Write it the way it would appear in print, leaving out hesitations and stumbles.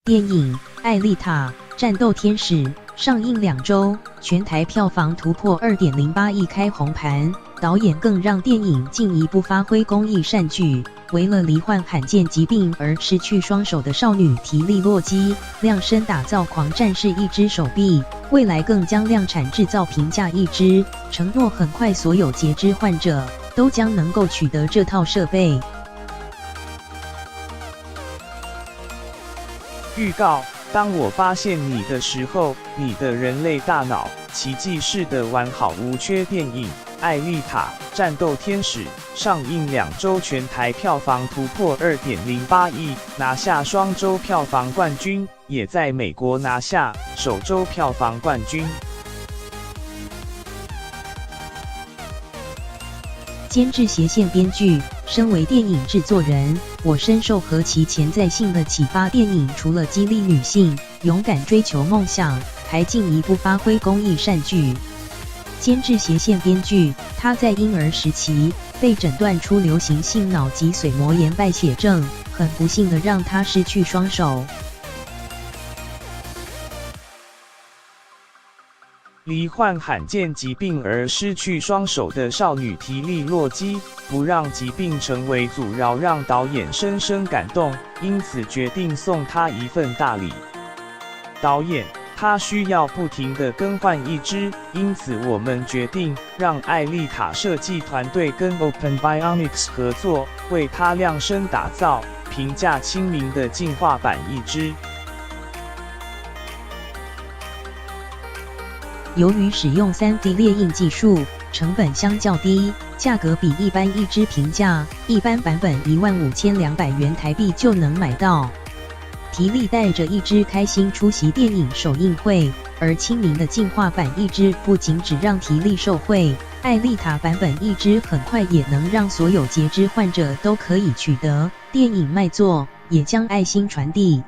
电影《艾丽塔：战斗天使》上映2周，全台票房突破 2.08 亿开红盘。导演更让电影进一步发挥公益善举，为了罹患罕见疾病而失去双手的少女提利洛基量身打造狂战士一只手臂，未来更将量产制造平价一只，承诺很快所有截肢患者都将能够取得这套设备。预告：当我发现你的时候，你的人类大脑奇迹式的完好无缺电影《艾丽塔：战斗天使》上映2周，全台票房突破 2.08 亿，拿下双周票房冠军，也在美国拿下首周票房冠军。监制斜线编剧，身为电影制作人，我深受何其潜在性的启发。电影除了激励女性勇敢追求梦想，还进一步发挥公益善举。监制斜线编剧，他在婴儿时期被诊断出流行性脑脊髓膜炎败血症，很不幸的让他失去双手。罹患罕见疾病而失去双手的少女提利洛基，不让疾病成为阻挠，让导演深深感动，因此决定送她一份大礼。导演，她需要不停地更换一只，因此我们决定让艾丽塔设计团队跟 Open Bionics 合作，为她量身打造平价亲民的进化版一只。由于使用 3D 列印技术，成本相较低，价格比一般一支平价，一般版本15200元台币就能买到。提利带着一只开心出席电影首映会，而亲民的进化版一只不仅只让提利受惠，艾丽塔版本一只很快也能让所有截肢患者都可以取得。电影卖座也将爱心传递。